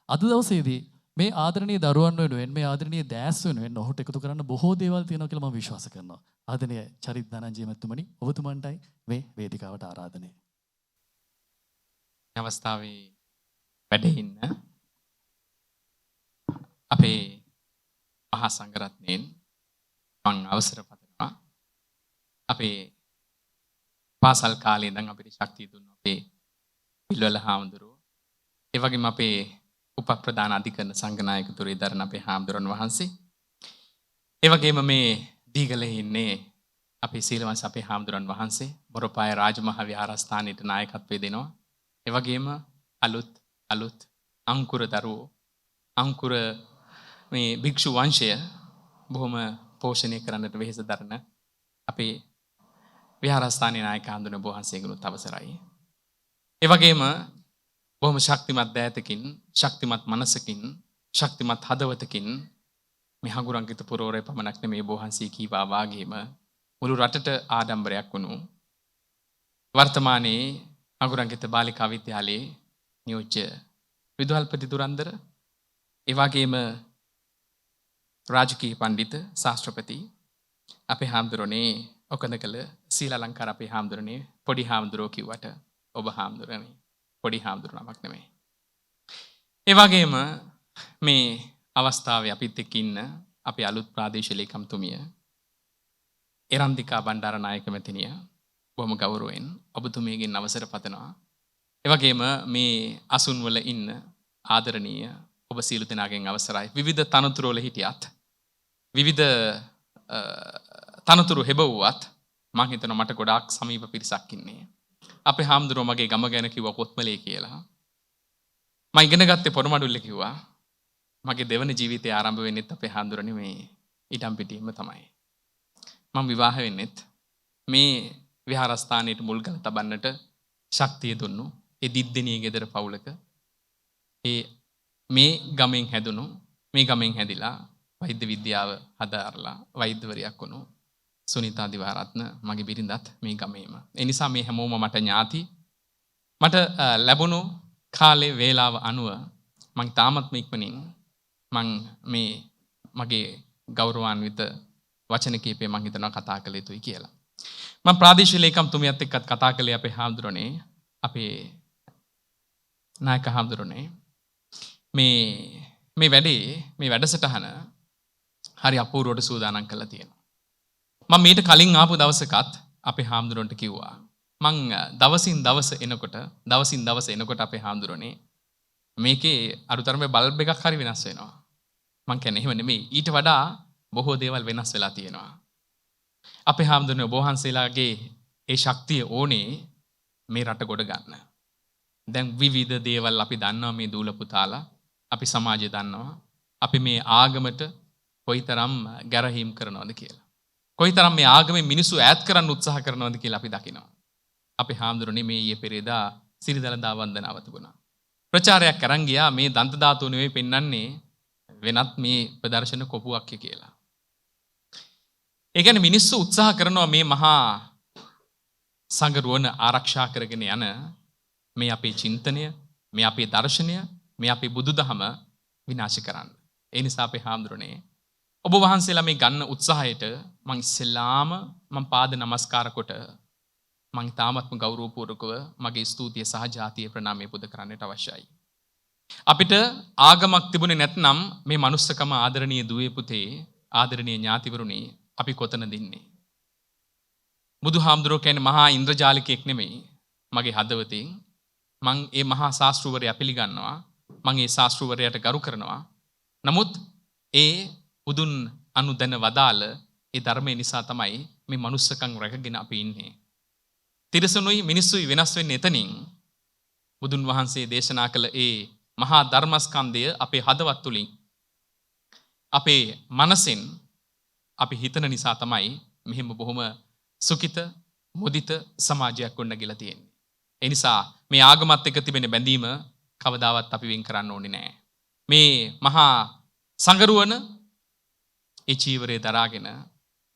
අද දවසේදී මේ ආදරණීය දරුවන් වෙනුවෙන් මේ ආදරණීය දැස් වෙනුවෙන් ඔහුට එකතු කරන්න බොහෝ දේවල් තියෙනවා කියලා මම විශ්වාස කරනවා. ආදරණීය චරිත් ධනංජය මැතිතුමනි ඔබතුමන්ටයි මේ වේදිකාවට ආරාධනය. අවස්ථාවේ වැඩ ඉන්න අපේ මහා සංඝරත්නයෙන් මම අවසර පතනවා. අපේ පාසල් කාලේ ඉඳන් අපිට ශක්තිය දුන්න අපේ පිල්වල හාමුදුරුවෝ, ඒ වගේම අපේ උපප්‍රධාන අධිකරණ සංඝනායකතුරු දරන අපේ හාමුදුරන් වහන්සේ, ඒ වගේම මේ දීගලේ ඉන්නේ අපේ සීලවංශ අපේ හාමුදුරන් වහන්සේ බොරපාය රාජමහා විහාරස්ථානයේ නායකත්වය දෙනවා. ඒ වගේම අලුත් අංකුර දරුවෝ, අංකුර මේ භික්ෂු වංශය බොහොම පෝෂණය කරන්නට වෙහෙස දරන අපේ විහාරස්ථානයේ නායක හඳුනන වහන්සේගනුත් අවසරයි. ඒ වගේම බොහොම ශක්තිමත් දෑතකින්, ශක්තිමත් මනසකින්, ශක්තිමත් හදවතකින් මේ හඟුරංගිත පුරවරේ පමණක් නෙමේ වහන්සේ කීවා වාගේම මුළු රටට ආඩම්බරයක් වුණු වර්තමානයේ හඟුරංගිත බාලිකා විද්‍යාලයේ නියෝජ්‍ය විදුහල්පති දුරන්දර, ඒ වගේම රාජකීය පඬිත ශාස්ත්‍රපති අපේ හාමුදුරනේ ඔකඳකල සීල අලංකාර අපේ හාමුදුරනේ පොඩි හාමුදුරෝ කිව්වට ඔබ හාමුදුරනේ පොඩි හාමුදුර නමක් නෙමෙයි. ඒ වගේම මේ අවස්ථාවේ අපිත් එක්ක ඉන්න අපේ අලුත් ප්‍රාදේශීය ලේකම්තුමිය එරන්දිකා බණ්ඩාරනායක මැතිණිය බොහොම ගෞරවයෙන් ඔබතුමියගෙන් අවසර පතනවා. ඒ වගේම මේ අසුන් වල ඉන්න ආදරණීය ඔබ සියලු දෙනාගෙන් අවසරයි. විවිධ තනතුරු වල හිටියත්, විවිධ තනතුරු හෙබවුවත් මම හිතනවා මට ගොඩාක් සමීප පිරිසක් ඉන්නේ. අපේ හාමුදුරුවෝ මගේ ගම ගැන කිව්වා කොත්මලේ කියලා. මම ඉගෙන ගත්තේ පොරමඩුල්ලේ කිව්වා. මගේ දෙවන ජීවිතය ආරම්භ වෙන්නෙත් අපේ හාමුදුරනේ මේ ඉඩම් පිටින්ම තමයි. මම විවාහ වෙන්නෙත් මේ විහාරස්ථානයේ මුල්ගල තබන්නට ශක්තිය දුන්නු ඒ දිද්දෙනිය ගෙදර පවුලක ඒ මේ ගමෙන් හැදුණු, මේ ගමෙන් හැදිලා වෛද්‍ය විද්‍යාව හදාarලා වෛද්‍යවරියක් වුණු සුනිතා දිවාරත්න මගේ බිරිඳත් මේ ගමේම. ඒ නිසා මේ හැමෝම මට ඥාති. මට ලැබුණු කාලේ වේලාව අනුව මම තාමත්ම ඉක්මනින් මේ මගේ ගෞරවාන්විත වචන කීපේ මම හිතනවා කතා කළ යුතුයි කියලා. මම ප්‍රාදේශීය ලේකම්තුමියත් එක්කත් කතා කළේ අපේ හාමුදුරනේ, අපේ නායක හාමුදුරනේ මේ වැඩසටහන හරි අපූර්වට සූදානම් කරලා තියෙනවා. මම මීට කලින් ආපු දවසකත් අපේ හාමුදුරන්ට කිව්වා මං දවසින් දවස එනකොට අපේ හාමුදුරනේ මේකේ අරුතරමේ බල්බ් එකක් හරි වෙනස් වෙනවා. මං කියන්නේ එහෙම නෙමෙයි, ඊට වඩා බොහෝ දේවල් වෙනස් වෙලා තියෙනවා. අපේ හාමුදුරනේ ඔබ වහන්සේලාගේ ඒ ශක්තිය ඕනේ මේ රට ගොඩ ගන්න. දැන් විවිධ දේවල් අපි දන්නවා, මේ දූල පුතාලා, අපි සමාජය දන්නවා, අපි මේ ආගමට කොයිතරම් ගැරහීම් කරනවද කියලා. කොයිතරම් මේ ආගමේ මිනිස්සු ඈත් කරන්න උත්සාහ කරනවද කියලා අපි දකිනවා. අපේ හාමුදුරනේ මේ ඊයේ පෙරේදා සිරිදළදා වන්දනාව තිබුණා. ප්‍රචාරයක් අරන් ගියා මේ දන්ත ධාතුව නෙවෙයි පෙන්වන්නේ වෙනත් මේ ප්‍රදර්ශන කොපුවක් කියලා. ඒ කියන්නේ මිනිස්සු උත්සාහ කරනවා මේ මහා සංගරුවන ආරක්ෂා කරගෙන යන මේ අපේ චින්තනය, මේ අපේ දර්ශනය, මේ අපේ බුදුදහම විනාශ කරන්න. ඒ නිසා අපේ හාමුදුරනේ ඔබ වහන්සේලා මේ ගන්න උත්සාහයට මං ඉස්සෙල්ලාම පාද නමස්කාර කොට මං තාමත්ම ගෞරවපූර්වකව මගේ ස්තුතිය සහ ජාතිය ප්‍රණාමය පුද කරන්නට අවශ්‍යයි. අපිට ආගමක් තිබුණේ නැත්නම් මේ මනුස්සකම ආදරණීය දුවේ පුතේ, ආදරණීය ඥාතිවරුනි, අපි කොතනද ඉන්නේ? බුදුහාමුදුරුවෝ කියන්නේ මහා ඉන්ද්‍රජාලිකයෙක් නෙමෙයි. මගේ හදවතින් මං ඒ මහා ශාස්ත්‍රවරයා පිළිගන්නවා. මං ඒ ශාස්ත්‍රවරයාට ගරු කරනවා. නමුත් ඒ බුදුන් අනුදැන වදාළ ඒ ධර්මය නිසා තමයි මේ මනුස්සකම් රැකගෙන අපි ඉන්නේ. තිරසනුයි මිනිස්සුයි වෙනස් වෙන්නේ එතනින්. බුදුන් වහන්සේ දේශනා කළ ඒ මහා ධර්මස්කන්ධය අපේ හදවත් තුලින්, අපේ මනසෙන් අපි හිතන නිසා තමයි මෙහෙම බොහොම සුඛිත මුදිත සමාජයක් ගොඩනගලා තියෙන්නේ. ඒ නිසා මේ ආගමත් එක්ක තිබෙන බැඳීම කවදාවත් අපි වෙන් කරන්න ඕනේ නැහැ. මේ මහා සංගරුවන ඒ චීවරය දරාගෙන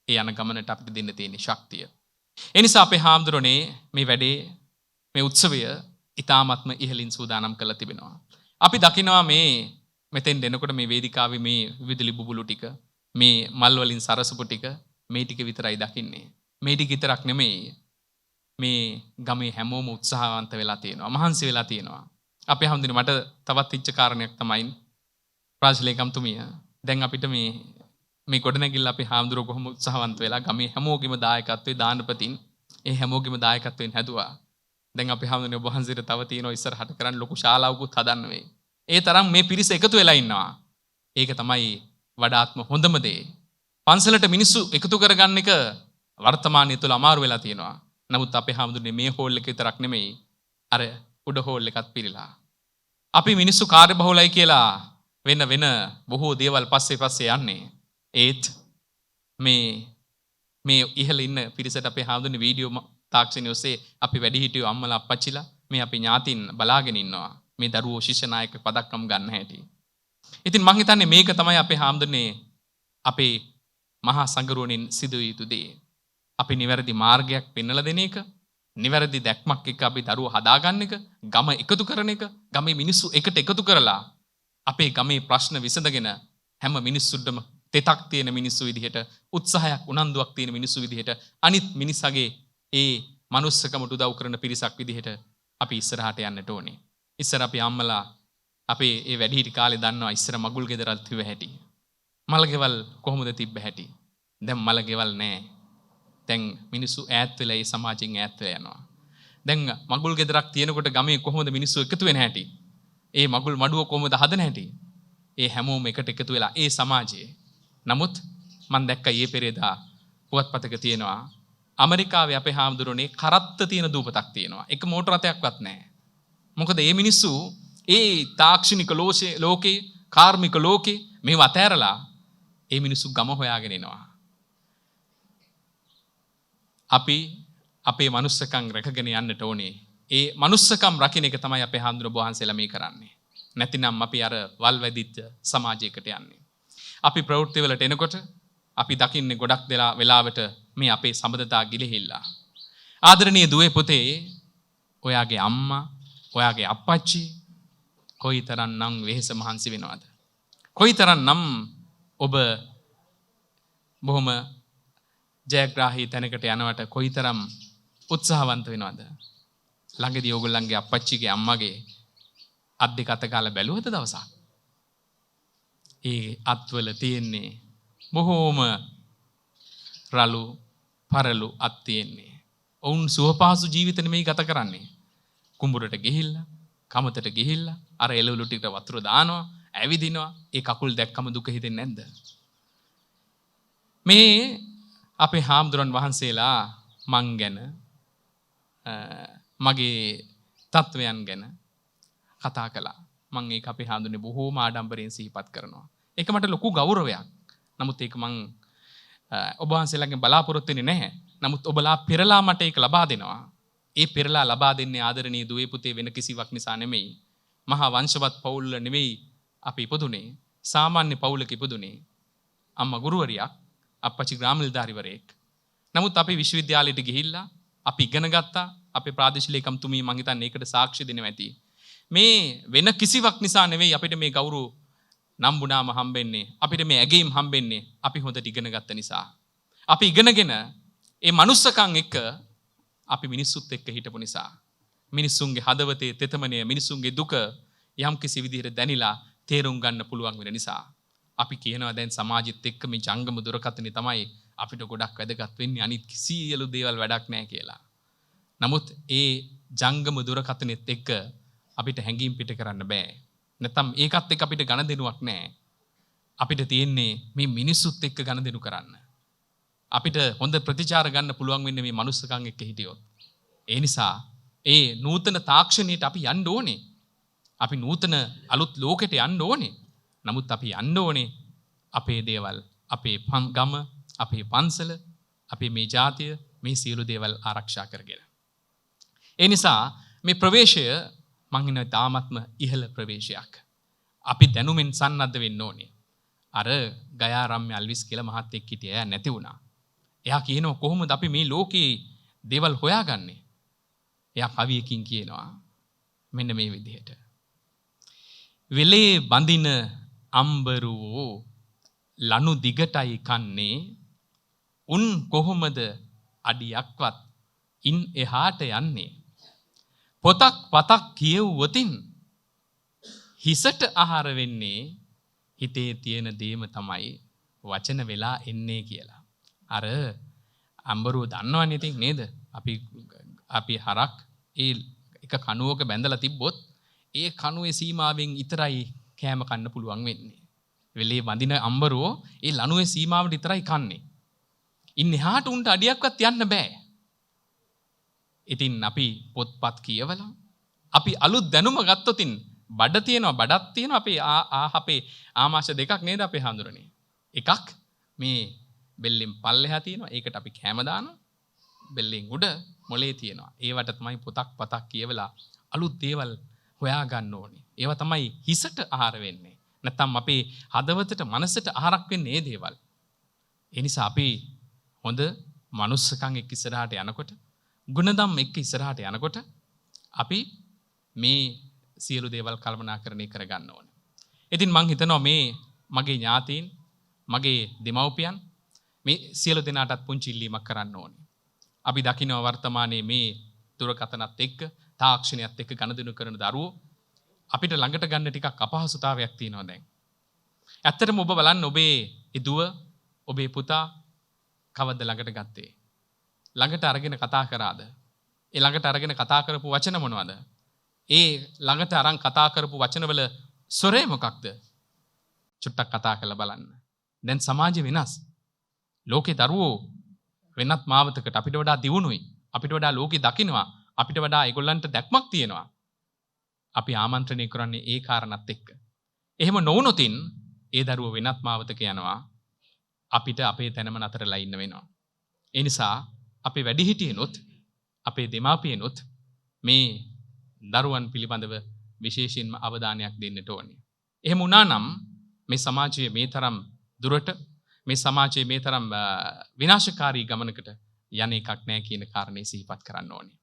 ඒ යන ගමනට අපිට දෙන්න තියෙන ශක්තිය. ඒ නිසා අපේ හාමුදුරනේ මේ වැඩේ, මේ උත්සවය ඊ타ත්ම ඉහළින් සූදානම් කරලා තිබෙනවා. අපි දකිනවා මේ මෙතෙන් දෙනකොට මේ වේදිකාවේ මේ විදුලි බුබුලු ටික මේ මල් වලින් සරසපු ටික මේ ටික විතරයි දකින්නේ. මේ ටික විතරක් නෙමෙයි මේ ගමේ හැමෝම උත්සාහවන්ත වෙලා තියෙනවා. මහන්සි වෙලා තියෙනවා. අපේ හැමදෙන මට තවත් ඉච්ච කාරණයක් තමයි ප්‍රාජලේකම්තුමිය. දැන් අපිට මේ ගොඩනැගිල්ල අපේ හාමුදුරුවෝ කොහොම උත්සාහවන්ත වෙලා ගමේ හැමෝගෙම දායකත්වයේ දානපතින් ඒ හැමෝගෙම දායකත්වයෙන් හැදුවා. දැන් අපි හැමෝනේ ඔබ වහන්සේට තව තියෙනවා ඉස්සරහට කරන්න ලොකු ශාලාවකුත් හදන්න වෙයි. ඒ තරම් මේ පිරිස එකතු වෙලා ඉන්නවා. ඒක තමයි වඩාත්ම හොඳම දේ. පන්සලට මිනිස්සු එකතු කරගන්න එක වර්තමානයේ තුල අමාරු වෙලා තියෙනවා. නමුත් අපේ හැමෝනේ මේ හෝල් එක විතරක් නෙමෙයි අර උඩ හෝල් එකත් පිරීලා. අපි මිනිස්සු කාර්යබහුලයි කියලා වෙන බොහෝ දේවල් පස්සේ යන්නේ. ඒත් මේ ඉහළ ඉන්න පිරිසට අපේ හැමෝනේ වීඩියෝ තාක්ෂණය ඔස්සේ අපි වැඩිහිටියෝ අම්මලා අප්පච්චිලා මේ අපි ඥාතින් බලාගෙන ඉන්නවා. මේ දරුවෝ ශිෂ්‍ය නායක පදක්කම් ගන්න හැටි. ඉතින් මං හිතන්නේ මේක තමයි අපේ හැමෝනේ අපේ මහා සංගරුවණින් සිදුවිය යුතු දේ. අපි නිවැරදි මාර්ගයක් පෙන්වලා දෙන එක, නිවැරදි දැක්මක් එක්ක අපි දරුවෝ හදාගන්න එක, ගම එකතු කරන එක, ගමේ මිනිස්සු එකට එකතු කරලා අපේ ගමේ ප්‍රශ්න විසඳගෙන හැම මිනිස්සුන්ටම තෙතක් තියෙන මිනිස්සු විදිහට, උත්සාහයක් උනන්දුවක් තියෙන මිනිස්සු විදිහට, අනිත් මිනිස්සගේ ඒ මනුස්සකමට උදව් කරන පිරිසක් විදිහට අපි ඉස්සරහට යන්නට ඕනේ. ඉස්සර අපි අම්මලා අපේ ඒ වැඩිහිටි කාලේ දන්නවා ඉස්සර මගුල් ගෙදරල් තිබ්බ හැටි. මලගෙවල් කොහොමද තිබ්බ හැටි. දැන් මලගෙවල් නැහැ. දැන් මිනිස්සු ඈත් වෙලා ඒ සමාජයෙන් ඈත් වෙලා යනවා. දැන් මගුල් ගෙදරක් තියෙනකොට ගමේ කොහොමද මිනිස්සු එකතු වෙන හැටි. ඒ මගුල් මඩුව කොහොමද හදන හැටි. ඒ හැමෝම එකට එකතු වෙලා ඒ සමාජයේ. නමුත් මම දැක්ක ඊයේ පෙරේදා පුවත්පතක තියෙනවා ඇමරිකාවේ අපේ හාමුදුරනේ කරත්ත තියෙන දූපතක් තියෙනවා. එක මෝටර රථයක්වත් නැහැ. මොකද මේ මිනිස්සු ඒ තාක්ෂණික ලෝකේ කාර්මික ලෝකේ මේව අතෑරලා ඒ මිනිස්සු ගම හොයාගෙන එනවා. අපි අපේ මනුස්සකම් රැකගෙන යන්නට ඕනේ. ඒ මනුස්සකම් රකින්න එක තමයි අපේ හාමුදුරුවෝ වහන්සේලා මේ කරන්නේ. නැතිනම් අපි අර වල් වැදිච්ච සමාජයකට යන්නේ. අපි ප්‍රවෘත්ති වලට එනකොට අපි දකින්නේ ගොඩක් වෙලාවට මේ අපේ සම්බන්ධතා ගිලිහිල්ලා. ආදරණීය දුවේ පුතේ, ඔයාගේ අම්මා, ඔයාගේ අප්පච්චි කොයිතරම්නම් වෙහෙස මහන්සි වෙනවද? කොයිතරම්නම් ඔබ බොහොම ජයග්‍රාහී තැනකට යනවට කොයිතරම් උත්සාහවන්ත වෙනවද? ළඟදී ඕගොල්ලන්ගේ අප්පච්චිගේ අම්මගේ අත් දෙක අත ගාලා බැලුවද දවසක්? ඒ අත්වල තියෙන්නේ බොහෝම රළු පරළු අත් තියෙන්නේ. ඔවුන් සුවපහසු ජීවිත නෙමෙයි ගත කරන්නේ. කුඹුරට ගිහිල්ලා, කමතට ගිහිල්ලා, අර එළවලු ටිකට වතුර දානවා, ඇවිදිනවා. ඒ කකුල් දැක්කම දුක හිතෙන්නේ නැද්ද? මේ අපේ හාමුදුරන් වහන්සේලා මං ගැන මගේ තත්වයන් ගැන කතා කළා. මං ඒක අපේ හාමුදුරනේ බොහෝම ආඩම්බරයෙන් සිහිපත් කරනවා. ඒක මට ලොකු ගෞරවයක්. නමුත් ඒක මං ඔබ වහන්සේලාගෙන් බලාපොරොත්තු වෙන්නේ නැහැ. නමුත් ඔබලා පෙරලා මට ඒක ලබා දෙනවා. ඒ පෙරලා ලබා දෙන්නේ ආදරණීය දුවේ පුතේ වෙන කිසිවක් නිසා නෙමෙයි. මහා වංශවත් පවුල් නෙමෙයි අපි ඉපදුනේ. සාමාන්‍ය පවුලක ඉපදුනේ. අම්මා ගුරුවරියක්, අප්පච්චි ග්‍රාම නිලධාරිවරයෙක්. නමුත් අපි විශ්වවිද්‍යාලයට ගිහිල්ලා අපි ඉගෙන ගත්තා. අපේ ප්‍රාදේශීය ලේකම්තුමිය මං හිතන්නේ ඒකට සාක්ෂි දෙනවා ඇති. මේ වෙන කිසිවක් නිසා නෙවෙයි අපිට මේ ගෞරව නම්බුනාම හම්බෙන්නේ. අපිට මේ ඇගීම් හම්බෙන්නේ අපි හොඳට ඉගෙන ගත්ත නිසා. අපි ඉගෙනගෙන ඒ මනුස්සකම් එක්ක අපි මිනිස්සුත් එක්ක හිටපු නිසා. මිනිස්සුන්ගේ හදවතේ තෙතමනය, මිනිස්සුන්ගේ දුක යම් කිසි විදිහට දැනිලා තේරුම් ගන්න පුළුවන් වෙන නිසා. අපි කියනවා දැන් සමාජෙත් එක්ක මේ ජංගම දුරකථනය තමයි අපිට ගොඩක් වැදගත් වෙන්නේ. අනිත් කිසියලු දේවල් වැඩක් නැහැ කියලා. නමුත් ඒ ජංගම දුරකථනෙත් එක්ක අපිට හැංගීම් පිට කරන්න බෑ. නැත්නම් ඒකත් එක්ක අපිට ගනුදෙනුවක් නැහැ. අපිට තියෙන්නේ මේ මිනිස්සුත් එක්ක ගනුදෙනු කරන්න. අපිට හොඳ ප්‍රතිචාර ගන්න පුළුවන් වෙන්නේ මේ මනුස්සකම් එක්ක හිටියොත්. ඒ නිසා ඒ නූතන තාක්ෂණයට අපි යන්න ඕනේ. අපි නූතන අලුත් ලෝකෙට යන්න ඕනේ. නමුත් අපි යන්න ඕනේ අපේ දේවල්, අපේ ගම, අපේ පන්සල, අපේ මේ ජාතිය, මේ සියලු දේවල් ආරක්ෂා කරගෙන. ඒ නිසා මේ ප්‍රවේශය මං හිතනවා තාමත්ම ඉහළ ප්‍රවේශයක්. අපි දැනුමින් සන්නද්ධ වෙන්න ඕනේ. අර ගයාරම්‍ය අල්විස් කියලා මහත්තයෙක් හිටියා නැති වුණා. එයා කියනවා කොහොමද අපි මේ ලෝකේ දේවල් හොයාගන්නේ? එයා කවියකින් කියනවා මෙන්න මේ විදිහට. වෙලේ බඳින අම්බරුවෝ ලනු දිගටයි කන්නේ උන් කොහොමද අඩියක්වත් ඉන් එහාට යන්නේ පොතක් පතක් කියවුවතින් හිසට ආහාර වෙන්නේ හිතේ තියෙන දේම තමයි වචන වෙලා එන්නේ කියලා. අර අම්බරුව දන්නවනේ ඉතින් නේද? අපි හරක් ඒ එක කණුවක බැඳලා තිබ්බොත් ඒ කණුවේ සීමාවෙන් විතරයි කෑම කන්න පුළුවන් වෙන්නේ. වෙලේ වඳින අම්බරුවෝ ඒ ලණුවේ සීමාවට විතරයි කන්නේ. ඉන් එහාට උන්ට අඩියක්වත් යන්න බෑ. ඉතින් අපි පොත්පත් කියවලා අපි අලුත් දැනුම ගත්තොතින් බඩ තියෙනවා බඩක් තියෙනවා අපේ ආමාශය දෙකක් නේද අපේ හඳුරන්නේ. එකක් මේ බෙල්ලෙන් පල්ලෙහා තියෙනවා. ඒකට අපි කැම දානවා. බෙල්ලෙන් උඩ මොලේ තියෙනවා. ඒවට තමයි පොතක් පතක් කියවලා අලුත් දේවල් හොයා ගන්න ඕනේ. ඒවා තමයි හිසට ආහාර වෙන්නේ. නැත්නම් අපේ හදවතට මනසට ආහාරක් වෙන්නේ මේ දේවල්. ඒ නිසා අපි හොඳ මනුස්සකම් එක්ක ඉස්සරහට යනකොට ගුණධම් එක්ක ඉස්සරහට යනකොට අපි මේ සියලු දේවල් කල්පනාකරණය කරගන්න ඕනේ. ඉතින් මං හිතනවා මේ මගේ ඥාතීන් මගේ දෙමව්පියන් මේ සියලු දෙනාටත් පුංචි ඉල්ලීමක් කරන්න ඕනේ. අපි දකිනවා වර්තමානයේ මේ දුරකථනත් එක්ක තාක්ෂණයත් එක්ක ගනුදෙනු කරන දරුවෝ අපිට ළඟට ගන්න ටිකක් අපහසුතාවයක් තියෙනවා දැන්. ඇත්තටම ඔබ බලන්න ඔබේ දුව ඔබේ පුතා කවද්ද ළඟට ගත්තේ? ළඟට අරගෙන කතා කරාද? ඒ ළඟට අරගෙන කතා කරපු වචන මොනවද? ඒ ළඟට අරන් කතා කරපු වචනවල ස්වරය මොකක්ද? චුට්ටක් කතා කරලා බලන්න. දැන් සමාජය වෙනස්. ලෝකේ දරුවෝ වෙනත් මාවතකට අපිට වඩා දියුණුයි. අපිට වඩා ලෝකෙ දකින්නවා. අපිට වඩා ඒගොල්ලන්ට දැක්මක් තියෙනවා. අපි ආමන්ත්‍රණය කරන්නේ ඒ කාරණාත් එක්ක. එහෙම නොවුනොතින් ඒ දරුවෝ වෙනත් මාවතක යනවා. අපිට අපේ තැනම නතරලා ඉන්න වෙනවා. ඒ නිසා අපේ වැඩිහිටියනොත් අපේ දෙමාපියනොත් මේ දරුවන් පිළිබඳව විශේෂයෙන්ම අවධානයක් දෙන්නට ඕනේ. එහෙම වුණා නම් මේ සමාජයේ මේ තරම් දුරට මේ සමාජයේ මේ තරම් විනාශකාරී ගමනකට යන එකක් නැහැ කියන කාරණේ සිහිපත් කරන්න ඕනේ.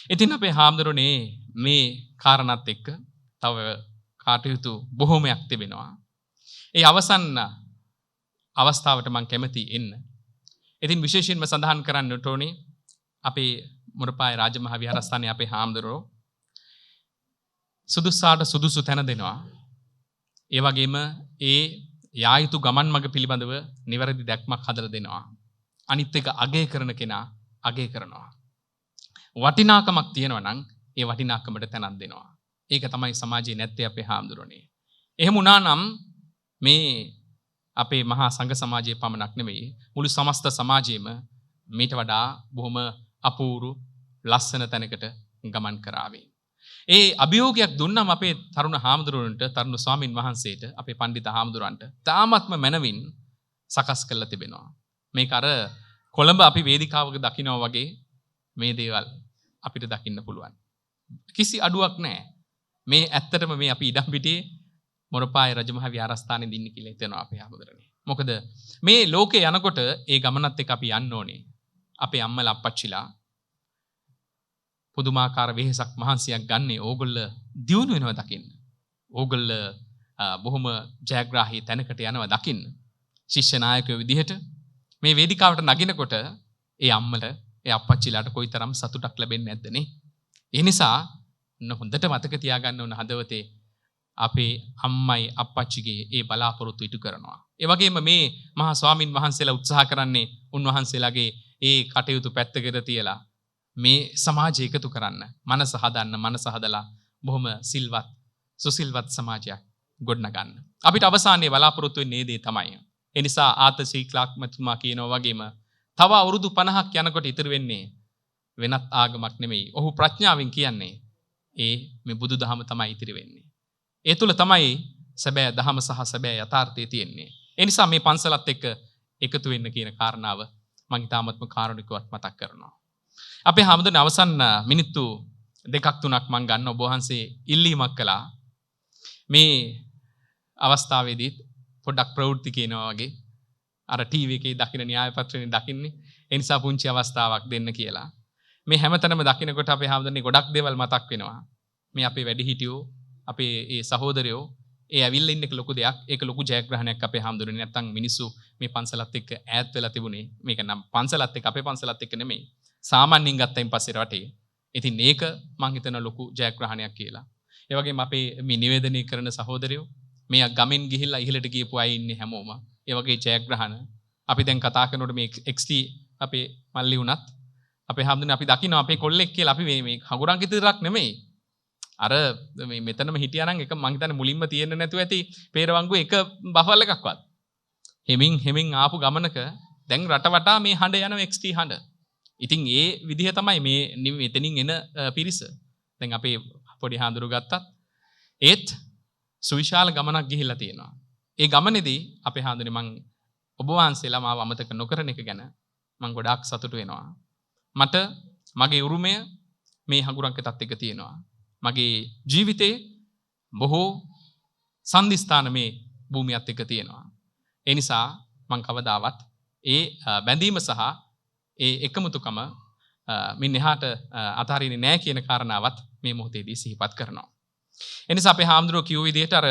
ඉතින් අපේ හාමුදුරනේ මේ කාරණාත් එක්ක තව කාටයුතු බොහෝමයක් තිබෙනවා. ඒ අවසන් අවස්ථාවට මම කැමති එන්න. ඉතින් විශේෂයෙන්ම සඳහන් කරන්නට ඕනේ අපේ මුරපාය රාජමහා විහාරස්ථානයේ අපේ හාමුදුරුවෝ සුදුසාට සුදුසු තැන දෙනවා. ඒ වගේම ඒ යා යුතු ගමන් මඟ පිළිබඳව නිවැරදි දැක්මක් හදලා දෙනවා. අනිත් එක අගය කරන කෙනා අගය කරනවා. වටිනාකමක් තියෙනවා නම් ඒ වටිනාකමට තැනක් දෙනවා. ඒක තමයි සමාජයේ නැත්තේ අපේ හාමුදුරනේ. එහෙම වුණා නම් මේ අපේ මහා සංඝ සමාජයේ පමණක් නෙවෙයි මුළු සමස්ත සමාජයේම මේට වඩා බොහොම අපූර්ව ලස්සන තැනකට ගමන් කරාවේ. ඒ අභියෝගයක් දුන්නම අපේ තරුණ හාමුදුරුවන්ට තරුණ ස්වාමින් වහන්සේට අපේ පඬිත හාමුදුරන්ට තාමත්ම මනවින් සකස් කරලා තිබෙනවා. මේක අර කොළඹ අපි වේදිකාවක දකිනවා වගේ මේ දේවල් අපිට දකින්න පුළුවන්. කිසි අඩුවක් නැහැ. මේ ඇත්තටම මේ අපි ඉඩම් පිටියේ මොරපාය රජමහා විහාරස්ථානයේ ඉන්නේ කියලා හිතනවා අපේ හාමුදුරනේ. මොකද මේ ලෝකේ යනකොට ඒ ගමනත් එක්ක අපි යන්න ඕනේ. අපේ අම්මලා අප්පච්චිලා පුදුමාකාර වෙහෙසක් මහන්සියක් ගන්නේ ඕගොල්ල දියුණු වෙනවා දකින්න. ඕගොල්ල බොහොම ජයග්‍රාහී තැනකට යනවා දකින්න. ශිෂ්‍ය නායකයෝ විදිහට මේ වේදිකාවට නගිනකොට ඒ අම්මල ඒ අප්පච්චිලාට කොයිතරම් සතුටක් ලැබෙන්නේ නැද්ද නේ? ඒ නිසා හොඳට මතක තියාගන්න ඕන හදවතේ අපේ අම්මයි අප්පච්චිගේ ඒ බලාපොරොත්තු ඉටු කරනවා. ඒ වගේම මේ මහා ස්වාමින් වහන්සේලා උත්සාහ කරන්නේ උන්වහන්සේලාගේ ඒ කටයුතු පැත්තකට තියලා මේ සමාජය එකතු කරන්න, මනස හදන්න, මනස හදලා බොහොම සිල්වත්, සුසිල්වත් සමාජයක් ගොඩනගන්න. අපිට අවසානයේ බලාපොරොත්තු වෙන්නේ දේ තමයි. ඒ නිසා ආතසී ක්ලාක් මතුමා කියනවා වගේම තව අවුරුදු 50ක් යනකොට ඉතුරු වෙන්නේ වෙනත් ආගමක් නෙමෙයි. ඔහු ප්‍රඥාවෙන් කියන්නේ මේ බුදුදහම තමයි ඉතිරි වෙන්නේ. ඒ තුල තමයි සැබෑ දහම සහ සැබෑ යථාර්ථය තියෙන්නේ. ඒ නිසා මේ පන්සලත් එක්ක එකතු වෙන්න කියන කාරණාව මම ඊටාත්ම කාරුණිකවත් මතක් කරනවා. අපේ හැමදෙන අවසන් මිනිත්තු 2-3ක් මම ගන්න ඔබ වහන්සේ ඉල්ලීමක් කළා. මේ අවස්ථාවේදී පොඩ්ඩක් ප්‍රවෘත්ති කියනවා වගේ අර ටීවී එකේ දකින්න න්‍යාය පත්‍රනේ දකින්නේ. ඒ නිසා පුංචි අවස්ථාවක් දෙන්න කියලා. මේ හැමතැනම දකින්නකොට අපේ හැමදෙන්නේ ගොඩක් දේවල් මතක් වෙනවා. මේ අපේ වැඩිහිටියෝ අපේ ඒ සහෝදරයෝ ඒ ඇවිල්ලා ඉන්න එක ලොකු දෙයක්. ඒක ලොකු ජයග්‍රහණයක් අපේ හාමුදුරනේ. නැත්තම් මිනිස්සු මේ පන්සලත් එක්ක ඈත් වෙලා තිබුණේ. මේක නම් පන්සලත් එක්ක අපේ පන්සලත් එක්ක නෙමෙයි. සාමාන්‍යයෙන් ගත්තයින් පස්සේ රටේ. ඉතින් මේක මං හිතන ලොකු ජයග්‍රහණයක් කියලා. ඒ වගේම අපේ මේ නිවේදනය කරන සහෝදරයෝ මේ ගමෙන් ගිහිල්ලා ඉහළට ගියපු අය ඉන්නේ හැමෝම. ඒ වගේ ජයග්‍රහණ අපි දැන් කතා කරනකොට මේ XT අපේ මල්ලි වුණත් අපේ හැමදෙනා අපි දකින්න අපේ කොල්ලෙක් කියලා අපි මේ හඟුරන් කිතරක් නෙමෙයි. අර මේ මෙතනම හිටියා නම් එක මං හිතන්නේ මුලින්ම තියෙන්න නැතුව ඇති පේරවංගු එක බෆල් එකක්වත්. හෙමින් ආපු ගමනක දැන් රට වටා මේ හඬ යනවා XT හඬ. ඉතින් ඒ විදිහ තමයි මේ මෙතනින් එන පිරිස. දැන් අපේ පොඩි හාඳුරු ගත්තත් ඒත් සුවිශාල ගමනක් ගිහිල්ලා තියෙනවා. ඒ ගමනේදී අපේ හාඳුනේ මං ඔබ වහන්සේලා මාව අමතක නොකරන එක ගැන මං ගොඩාක් සතුටු වෙනවා. මට මගේ උරුමය මේ හඟුරන්කටත් එක්ක තියෙනවා. මගේ ජීවිතේ බොහෝ සම්දිස්ථාන මේ භූමියත් එක්ක තියෙනවා. ඒ නිසා මං කවදාවත් ඒ බැඳීම සහ ඒ එකමුතුකම මින් එහාට අතාරින්නේ නැහැ කියන කාරණාවත් මේ මොහොතේදී සිහිපත් කරනවා. එනිසා අපේ හාමුදුරුවෝ කියු විදිහට අර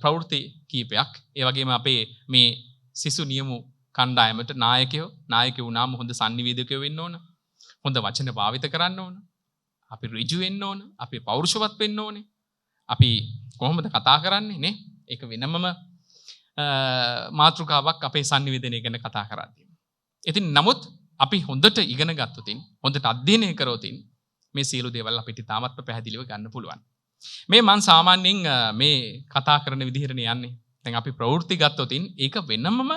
ප්‍රවෘත්ති කීපයක් ඒ වගේම අපේ මේ සිසු නියමු කණ්ඩායමට නායකයෝ වුණාම හොඳ සංනිවේදකයෝ වෙන්න ඕන. හොඳ වචන භාවිත කරන්න ඕන. අපි ඍජු වෙන්න ඕන. අපි පෞරුෂවත් වෙන්න ඕනේ. අපි කොහොමද කතා කරන්නේ නේ? ඒක වෙනමම මාතෘකාවක් අපේ සංනිවේදනය ගැන කතා කරද්දී. ඉතින් නමුත් අපි හොඳට ඉගෙන ගත්තොතින් හොඳට අධ්‍යයනය කරොතින් මේ සියලු දේවල් අපිට තාමත්ම පැහැදිලිව ගන්න පුළුවන්. මේ මං සාමාන්‍යයෙන් මේ කතා කරන විදිහටනේ යන්නේ. දැන් අපි ප්‍රවෘත්ති ගත්තොතින් ඒක වෙනමම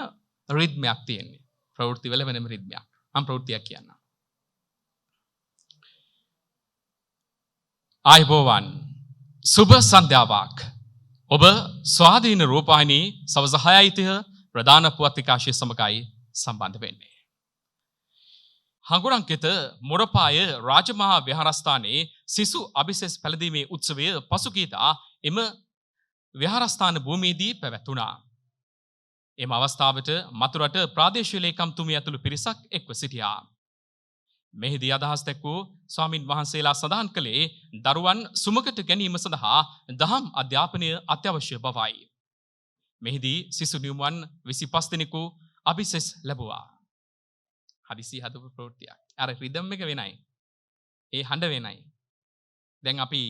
රිද්මයක් තියෙන්නේ. ප්‍රවෘත්ති වල වෙනම රිද්මයක්. මම ප්‍රවෘත්තියක් කියන්නම්. ආයුබෝවන් සුබ සන්ධ්‍යාවක්. ඔබ ස්වාධීන රූපවාහිනී සවස් 6:30 ප්‍රධාන පුවත් විකාශය සමගයි සම්බන්ධ වෙන්නේ. හඟුරන්කිත මොරපාය රාජමහා විහාරස්ථානයේ සිසු අභිෂේක පැලදීමේ උත්සවය පසුගියදා එම විහාරස්ථාන භූමියේදී පැවැත්වුණා. එම අවස්ථාවට මතුරට ප්‍රාදේශීය ලේකම්තුමිය ඇතුළු පිරිසක් එක්ව සිටියා. මෙහිදී අදහස් දැක්වූ ස්වාමින් වහන්සේලා සඳහන් කළේ දරුවන් සුමකට ගැනීම සඳහා දහම් අධ්‍යාපනය අත්‍යවශ්‍ය බවයි. මෙහිදී සිසු නියමුවන් 25 දෙනෙකු අභිෂේක ලැබුවා. හදිසි හදපු ප්‍රවෘත්තියක්. අර රිද්ම් එක වෙනයි. ඒ හඬ වෙනයි. දැන් අපි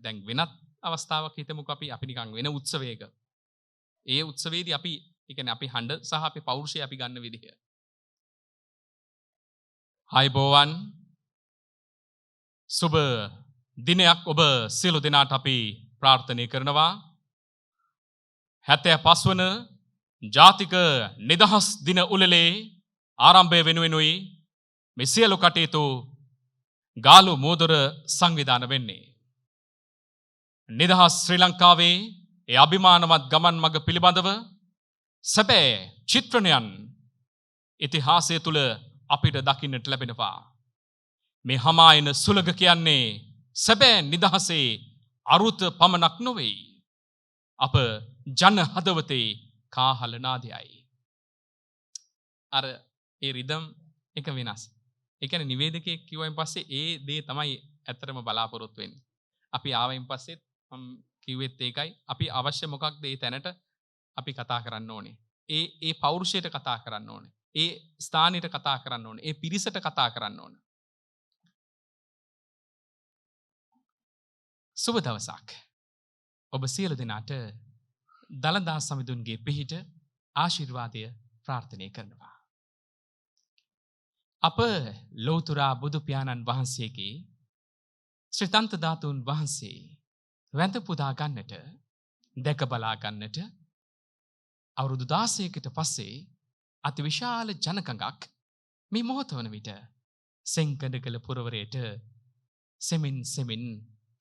දැන් වෙනත් අවස්ථාවක් හිතමුකෝ අපි නිකන් වෙන උත්සවයක. ඒ උත්සවයේදී අපි කියන්නේ අපි හඬ සහ අපි පෞරුෂය අපි ගන්න විදිහ. ආයුබෝවන් සුබ දිනයක් ඔබ සියලු දෙනාට අපි ප්‍රාර්ථනා කරනවා. 75 වන ජාතික නිදහස් දින උළෙලේ ආරම්භය වෙනුවෙනුයි මේ සියලු කටයුතු ගාලු මෝදර සංවිධාන වෙන්නේ. නිදහස් ශ්‍රී ලංකාවේ ඒ අභිමානවත් ගමන් මඟ පිළිබඳව සැබෑ චිත්‍රණයන් ඉතිහාසය තුළ අපිට දකින්නට ලැබෙනවා. මේ හමායන සුළඟ කියන්නේ සැබෑ නිදහසේ අරුත පමණක් නොවේ. අප ජන හදවතේ කාහල නාදයයි. අර ඒ රිද්ම් එක වෙනස්. ඒ කියන්නේ නිවේදකයෙක් කිව්වයින් පස්සේ ඒ දේ තමයි ඇත්තටම බලාපොරොත්තු වෙන්නේ. අපි ආවයින් පස්සෙත් මම කිව්වෙත් ඒකයි. අපි අවශ්‍ය මොකක්ද ඒ තැනට අපි කතා කරන්න ඕනේ. ඒ පෞරුෂයට කතා කරන්න ඕනේ. ඒ ස්ථානෙට කතා කරන්න ඕනේ. ඒ පිරිසට කතා කරන්න ඕනේ. සුබ දවසක්. ඔබ සියලු දෙනාට දලදා සමිඳුන්ගේ පිහිට ආශිර්වාදය ප්‍රාර්ථනා කරනවා. අප ලෝතුරා බුදු පියාණන් වහන්සේගේ ශ්‍රීතන්ත ධාතුන් වහන්සේ වැඳ පුදා ගන්නට දැක බලා ගන්නට අවුරුදු 16කට පස්සේ අතිවිශාල ජනකඟක් මේ මොහොත වන විට සෙන්කඩගල පුරවරයට සෙමින්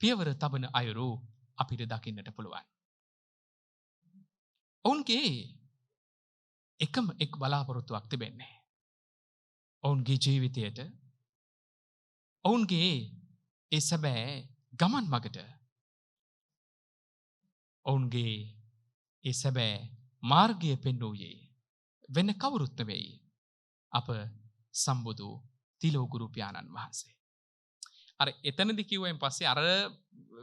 පියවර තබන අයුරු අපිට දකින්නට පුළුවන්. ඔවුන්ගේ එකම එක් බලාපොරොත්තුවක් තිබෙන්නේ. ඔවුන්ගේ ජීවිතයට ඔවුන්ගේ ඒ සැබෑ ගමන් මගට ඔවුන්ගේ ඒ සැබෑ මාර්ගය පෙන්වූයේ වෙන කවුරුත් නෙවෙයි අප සම්බුදු තිලෝගුරු පියාණන් වහන්සේ. අර එතනදි කිව්වෙන් පස්සේ අර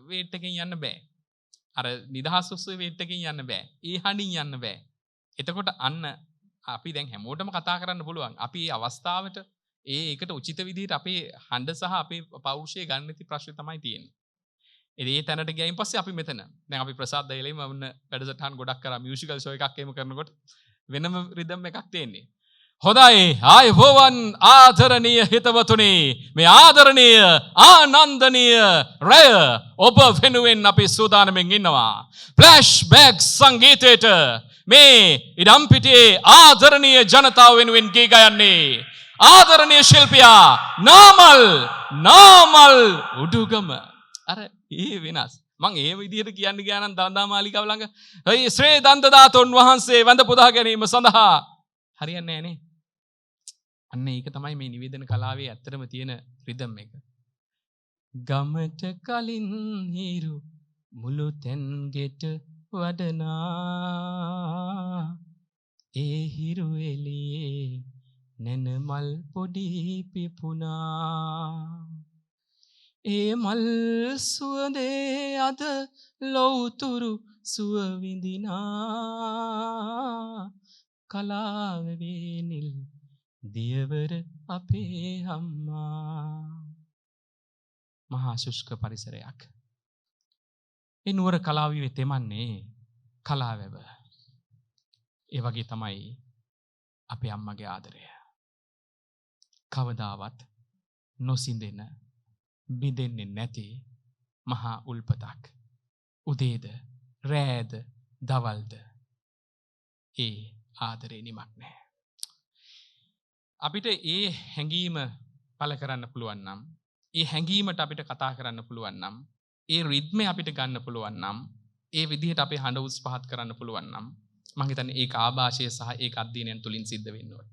වේට් එකෙන් යන්න බෑ. අර නිදහස් උත්සවයට එකකින් යන්න බෑ. ඒ හඬින් යන්න බෑ. එතකොට අන්න අපි දැන් හැමෝටම කතා කරන්න පුළුවන්. අපි මේ අවස්ථාවට ඒකට උචිත විදිහට අපේ හඬ සහ අපේ පෞරුෂය ගන්න නැති ප්‍රශ්නේ තමයි තියෙන්නේ. ඒ තැනට ගියයින් පස්සේ අපි මෙතන. දැන් අපි ප්‍රසාද් දයලෙම වුණ වැඩසටහන් ගොඩක් කරා මියුසිකල් ෂෝ එකක් එහෙම කරනකොට වෙනම රිද්ම් එකක් තියෙන්නේ. හොඳයි ආයුබෝවන් ආදරණීය හිතවතුනි මේ ආදරණීය ආනන්දනීය රය ඔබ වෙනුවෙන් අපි සූදානම්ෙන් ඉන්නවා ෆ්ලෑෂ් බෑක් සංගීතයට මේ ඉඩම්පිටියේ ආදරණීය ජනතාව වෙනුවෙන් ගී ගයන්නේ ආදරණීය ශිල්පියා නාමල් උඩුගම අර ඒ වෙනස් මං ඒ විදිහට කියන්න ගියා නම් දන්දා මාලිකාව ළඟ ශ්‍රී දන්තදාතුන් වහන්සේ වඳ පුදා ගැනීම සඳහා හරියන්නේ නැහැ නේ අන්න ඒක තමයි මේ නිවේදන කලාවේ ඇත්තටම තියෙන රිද්ම් එක. ගමට කලින් හිරු මුළු තැන් ගෙට වඩනා ඒ හිරු එළියේ නැන මල් පොඩි පිපුණා ඒ මල් සුවඳේ අද ලෞතුරු සුව විඳිනා කලාව වේනිල් දියවර අපේ අම්මා මහා ශුෂ්ක පරිසරයක් ඒ නුවර කලාවේ තෙමන්නේ කලාවැව ඒ වගේ තමයි අපේ අම්මගේ ආදරය කවදාවත් නොසිඳෙන බිඳෙන්නේ නැති මහා උල්පතක් උදේද රෑද දවල්ද ඒ ආදරේ නිමක් නැහැ අපිට ඒ හැඟීම පළ කරන්න පුළුවන් නම් ඒ හැඟීමට අපිට කතා කරන්න පුළුවන් නම් ඒ රිද්මේ අපිට ගන්න පුළුවන් නම් ඒ විදිහට අපේ හඬ උස් පහත් කරන්න පුළුවන් නම් මම හිතන්නේ ඒක ආభాෂය සහ ඒක අධ්‍යයනයන් තුලින් සිද්ධ වෙන්න ඕනේ.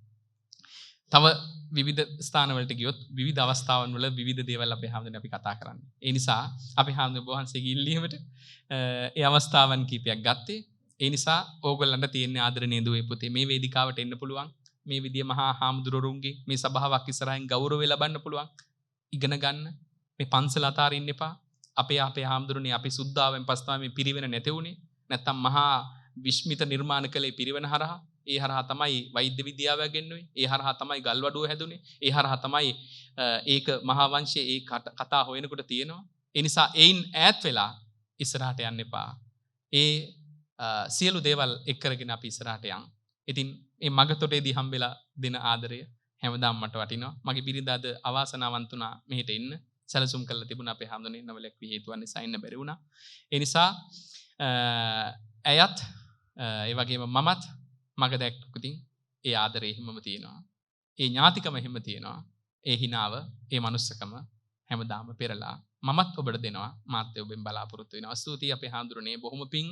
තව විවිධ ස්ථානවලට ගියොත් විවිධ අවස්ථාවන් වල විවිධ දේවල් අපේ හැමදෙන අපි කතා කරන්නේ. ඒ නිසා අපි හැමදෙම වහන්සේගේ ඉල්ලීමට ඒ අවස්ථාවන් කීපයක් ගත්තේ. ඒ නිසා ඕගොල්ලන්ට තියෙන ආදරණීය දුවේ පුතේ මේ වේදිකාවට එන්න පුළුවන්. මේ විදිය මහා හාමුදුරුවරුන්ගේ මේ සභාවක් ඉස්සරහින් ගෞරවය ලබන්න පුළුවන්. ඉගෙන ගන්න. මේ පන්සල අතාරින්න එපා. අපේ හාමුදුරනේ අපි සුද්ධාවෙන් පස්සේ මේ පිරිවෙන නැති උනේ. නැත්තම් මහා විශ්මිත නිර්මාණ කළේ පිරිවෙන හරහා. ඒ හරහා තමයි වෛද්‍ය විද්‍යාව ගෙන්නුවේ. ඒ හරහා තමයි ගල්වඩුව හැදුනේ. ඒ හරහා තමයි ඒක මහා වංශයේ ඒ කතා හොයනකොට තියෙනවා. ඒ නිසා ඒයින් ඈත් වෙලා ඉස්සරහට යන්න එපා. ඒ සියලු දේවල් එක් කරගෙන අපි ඉස්සරහට යන්. ඉතින් මේ මගතොටේදී හම්බෙලා දෙන ආදරය හැමදාම මට වටිනවා. මගේ බිරිඳ අද අවාසනාවන්ත වුණා මෙහෙට එන්න. සැලසුම් කරලා තිබුණා අපේ හැමදෙනේ නවලක් වී හේතුවන් නිසා එන්න බැරි වුණා. ඒ නිසා ඇයත් ඒ වගේම මමත් මග දැක්කුතින් ඒ ආදරේ හිමම තියෙනවා. ඒ ඥාතිකම හිම තියෙනවා. ඒ හිනාව, ඒ මනුස්සකම හැමදාම පෙරලා මමත් ඔබට දෙනවා. මාත් ඔබෙන් බලාපොරොත්තු වෙනවා. ස්තුතියි අපේ හාමුදුරනේ බොහොම පිං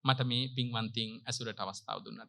මට මේ පින්වන්තින් ඇසුරට අවස්ථාව දුන්නට.